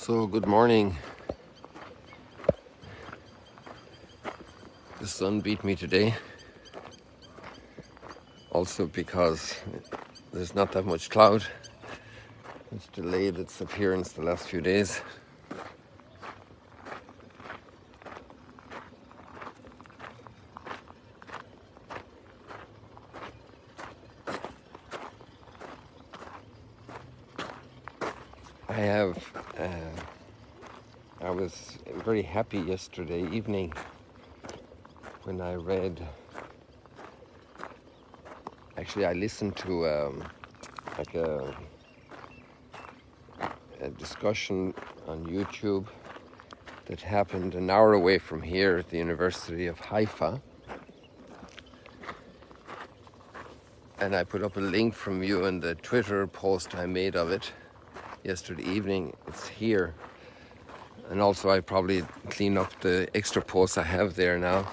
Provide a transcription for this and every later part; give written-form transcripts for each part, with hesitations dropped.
So good morning. The sun beat me today, also because there's not that much cloud. It's delayed its appearance the last few days. I was very happy yesterday evening when I read. Actually, I listened to a discussion on YouTube that happened an hour away from here at the University of Haifa. And I put up a link from you in the Twitter post I made of it yesterday evening. It's here. And also I probably clean up the extra posts I have there now.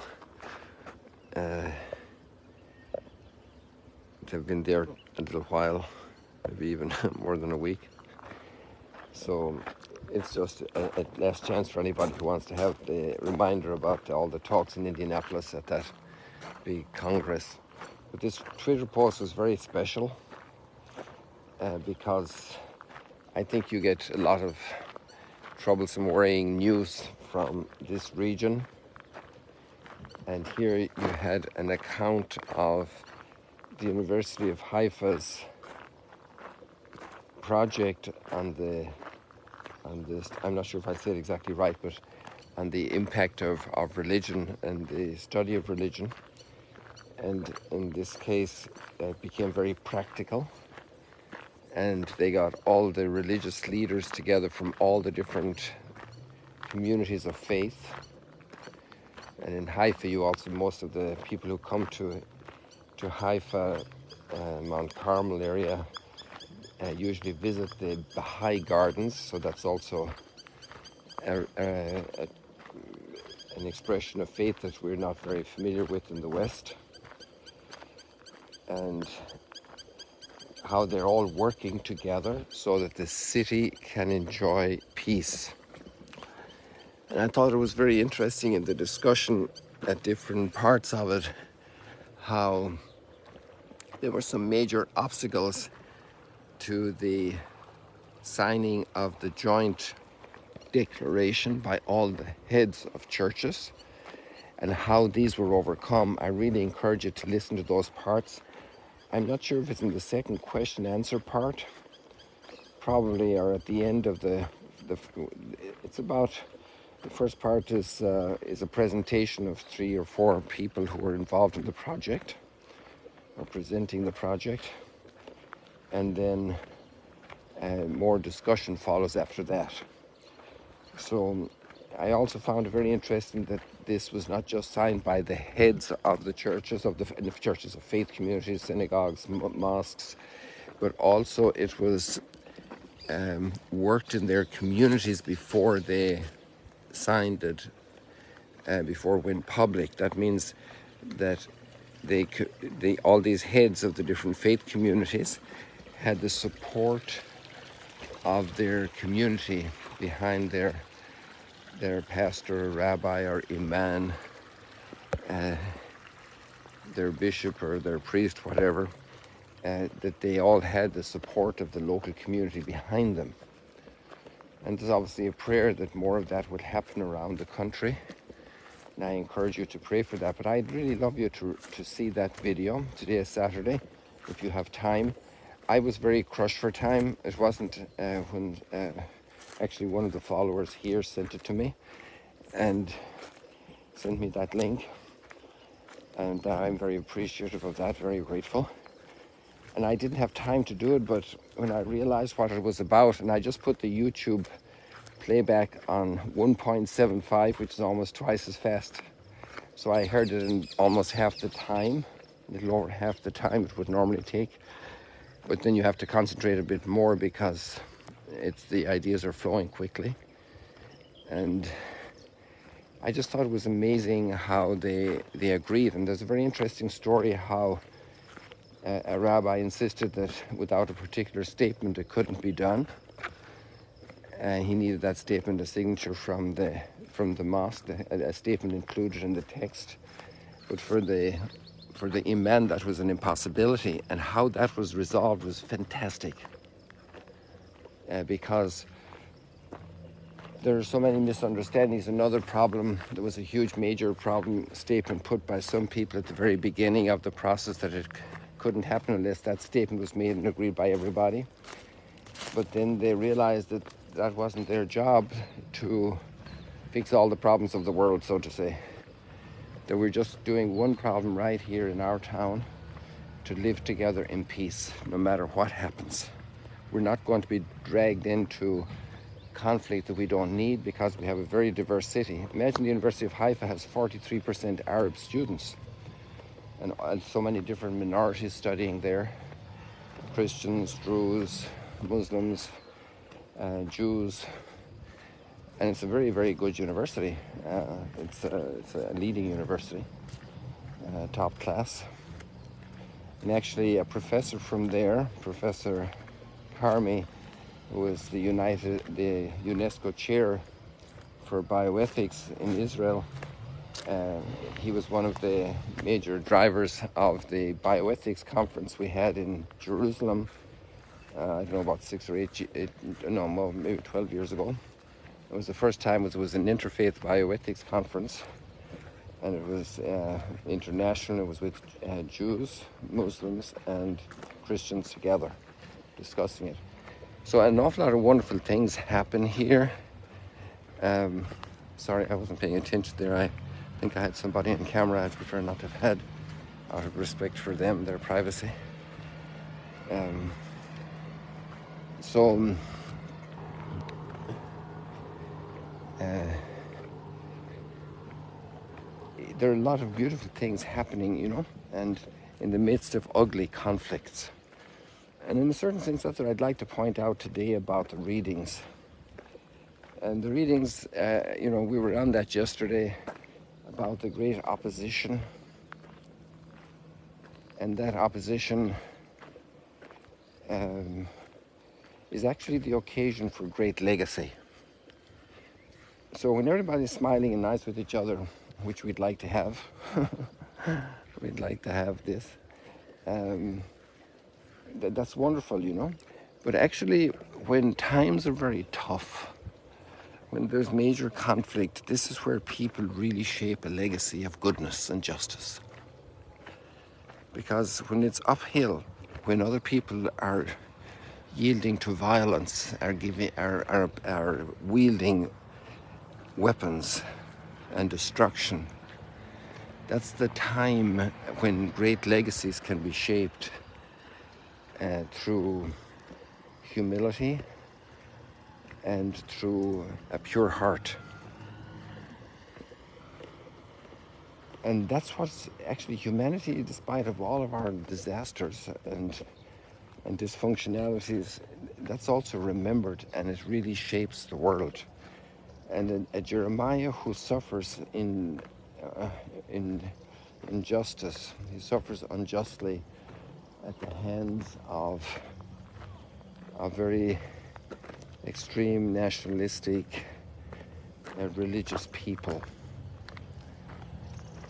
They've been there a little while, maybe even more than a week. So it's just a last chance for anybody who wants to have the reminder about all the talks in Indianapolis at that big Congress. But this Twitter post was very special because I think you get a lot of troublesome, worrying news from this region. And here you had an account of the University of Haifa's project on this, I'm not sure if I said exactly right, but on the impact of religion and the study of religion. And in this case, it became very practical. And they got all the religious leaders together from all the different communities of faith. And in Haifa, most of the people who come to Haifa, Mount Carmel area, usually visit the Baha'i gardens. So that's also an expression of faith that we're not very familiar with in the West. And how they're all working together so that the city can enjoy peace. And I thought it was very interesting in the discussion at different parts of it, how there were some major obstacles to the signing of the joint declaration by all the heads of churches and how these were overcome. I really encourage you to listen to those parts. I'm not sure if it's in the second question answer part, probably, or at the end of it's about, the first part is a presentation of 3 or 4 people who were involved in the project, or presenting the project, and then more discussion follows after that. So I also found it very interesting that this was not just signed by the heads of the churches, of the churches of faith communities, synagogues, mosques, but also it was worked in their communities before they signed it, before it went public. That means that all these heads of the different faith communities had the support of their community behind their pastor, or rabbi, or imam, their bishop or their priest, whatever, that they all had the support of the local community behind them. And there's obviously a prayer that more of that would happen around the country. And I encourage you to pray for that. But I'd really love you to see that video. Today is Saturday, if you have time. I was very crushed for time. It wasn't when actually one of the followers here sent it to me and sent me that link. And I'm very appreciative of that, very grateful. And I didn't have time to do it, but when I realized what it was about, and I just put the YouTube playback on 1.75, which is almost twice as fast. So I heard it in almost half the time, a little over half the time it would normally take. But then you have to concentrate a bit more because the ideas are flowing quickly. And I just thought it was amazing how they agreed. And there's a very interesting story how a rabbi insisted that without a particular statement it couldn't be done. He needed that statement, a signature from the mosque, a statement included in the text. But for the imam, that was an impossibility, and how that was resolved was fantastic, because there are so many misunderstandings. Another problem, there was a huge major problem statement put by some people at the very beginning of the process, that it couldn't happen unless that statement was made and agreed by everybody. But then they realized that that wasn't their job to fix all the problems of the world, so to say. That we're just doing one problem right here in our town, to live together in peace, no matter what happens. We're not going to be dragged into conflict that we don't need, because we have a very diverse city. Imagine the University of Haifa has 43% Arab students, and so many different minorities studying there. Christians, Druze, Muslims, Jews, and it's a very, very good university. It's a leading university, top class. And actually a professor from there, Professor Karmi, who is the UNESCO chair for bioethics in Israel, he was one of the major drivers of the bioethics conference we had in Jerusalem, I don't know, about 12 years ago. It was the first time it was an interfaith bioethics conference, and it was international. It was with Jews, Muslims, and Christians together discussing it. So an awful lot of wonderful things happen here. Sorry, I wasn't paying attention there. I think I had somebody on camera I'd prefer not to have had, out of respect for them, their privacy. There are a lot of beautiful things happening, and in the midst of ugly conflicts. And in a certain sense, that's what I'd like to point out today about the readings. And the readings, we were on that yesterday, about the great opposition. And that opposition is actually the occasion for great legacy. So when everybody's smiling and nice with each other, which we'd like to have, we'd like to have this, that's wonderful, But actually, when times are very tough, when there's major conflict, this is where people really shape a legacy of goodness and justice. Because when it's uphill, when other people are yielding to violence, are wielding weapons and destruction, that's the time when great legacies can be shaped through humility and through a pure heart. And that's what's actually humanity, despite of all of our disasters and dysfunctionalities, that's also remembered, and it really shapes the world. And a Jeremiah who suffers in injustice, he suffers unjustly at the hands of very extreme nationalistic religious people.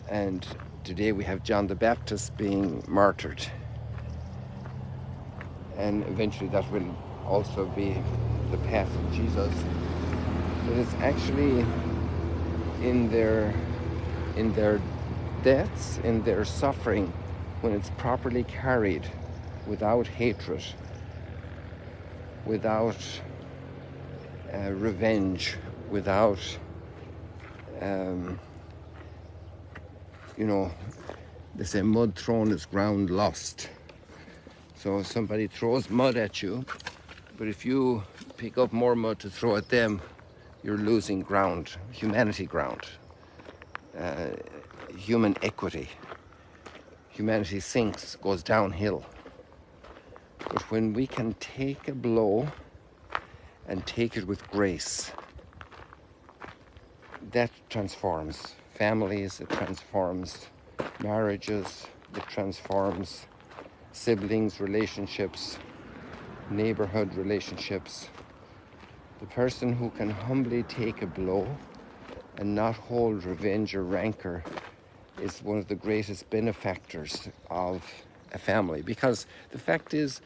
And today we have John the Baptist being martyred, and eventually that will also be the path of Jesus. But it's actually in their deaths, in their suffering, when it's properly carried, without hatred, without revenge, without they say mud thrown is ground lost. So somebody throws mud at you, but if you pick up more mud to throw at them, you're losing ground, humanity ground, human equity. Humanity sinks, goes downhill. But when we can take a blow and take it with grace, that transforms families, it transforms marriages, it transforms siblings relationships, neighborhood relationships. The person who can humbly take a blow and not hold revenge or rancor is one of the greatest benefactors of a family, because the fact is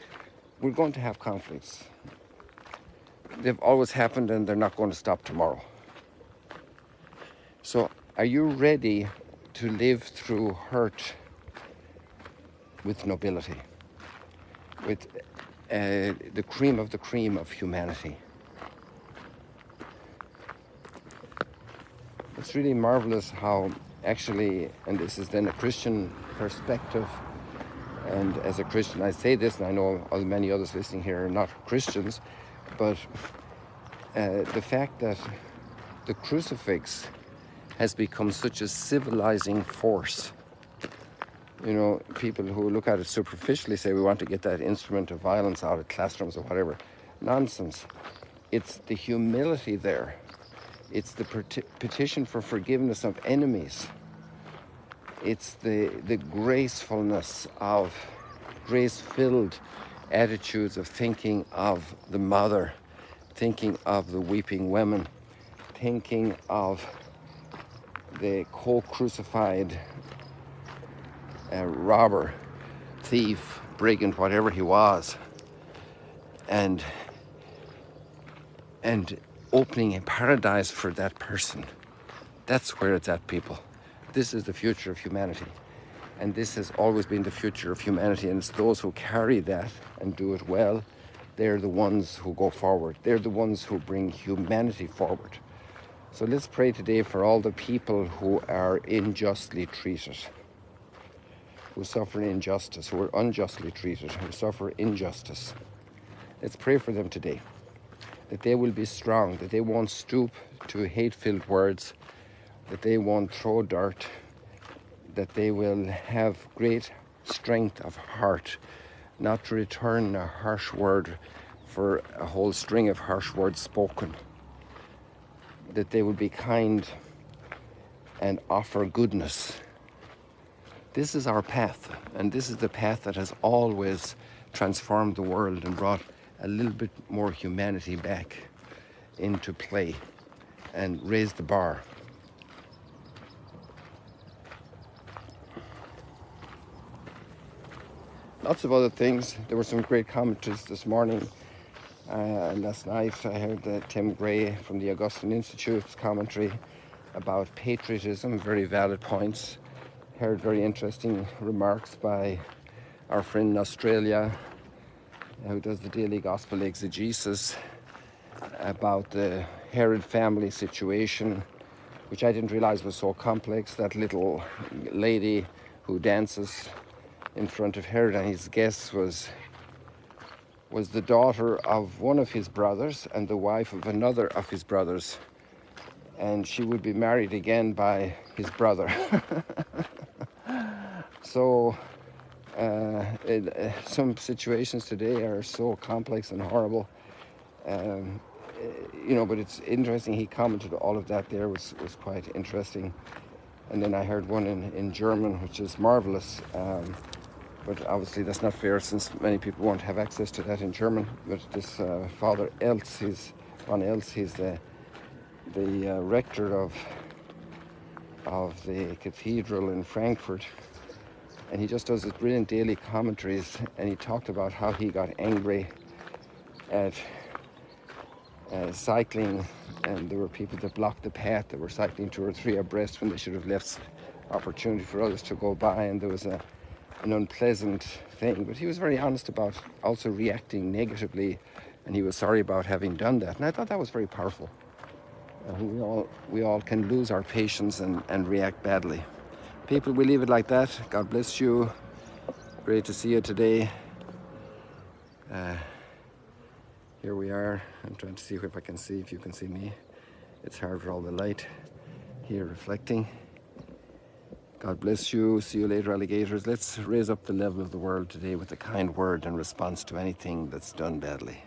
we're going to have conflicts. They've always happened and they're not going to stop tomorrow. So are you ready to live through hurt with nobility, with the cream of humanity? It's really marvelous how actually, and this is then a Christian perspective, and as a Christian I say this, and I know many others listening here are not Christians, but the fact that the crucifix has become such a civilizing force. You know, people who look at it superficially say we want to get that instrument of violence out of classrooms or whatever. Nonsense. It's the humility there. It's the petition for forgiveness of enemies. It's the gracefulness of grace-filled attitudes of thinking of the mother, thinking of the weeping women, thinking of the co-crucified robber, thief, brigand, whatever he was, and opening a paradise for that person. That's where it's at, people. This is the future of humanity, and this has always been the future of humanity, and it's those who carry that and do it well. They're the ones who go forward. They're the ones who bring humanity forward. So let's pray today for all the people who are unjustly treated, who suffer injustice, who are unjustly treated, who suffer injustice. Let's pray for them today, that they will be strong, that they won't stoop to hate-filled words, that they won't throw dirt, that they will have great strength of heart, not to return a harsh word for a whole string of harsh words spoken, that they will be kind and offer goodness. This is our path, and this is the path that has always transformed the world and brought a little bit more humanity back into play and raised the bar. Lots of other things. There were some great commentaries this morning. Last night I heard Tim Gray from the Augustine Institute's commentary about patriotism, very valid points. Heard very interesting remarks by our friend in Australia who does the daily gospel exegesis about the Herod family situation, which I didn't realize was so complex. That little lady who dances in front of Herod and his guests was the daughter of one of his brothers and the wife of another of his brothers, and she would be married again by his brother. So some situations today are so complex and horrible, you know, but it's interesting. He commented all of that there was quite interesting. And then I heard one in German, which is marvelous, but obviously that's not fair since many people won't have access to that in German. But this Father Eltz, he's the rector of the cathedral in Frankfurt, and he just does his brilliant daily commentaries, and he talked about how he got angry at cycling, and there were people that blocked the path that were cycling 2 or 3 abreast when they should have left opportunity for others to go by, and there was an unpleasant thing. But he was very honest about also reacting negatively, and he was sorry about having done that, and I thought that was very powerful. We all can lose our patience and react badly. People, we leave it like that. God bless you. Great to see you today. Here we are. I'm trying to see if I can see, if you can see me. It's hard for all the light here reflecting. God bless you. See you later, alligators. Let's raise up the level of the world today with a kind word in response to anything that's done badly.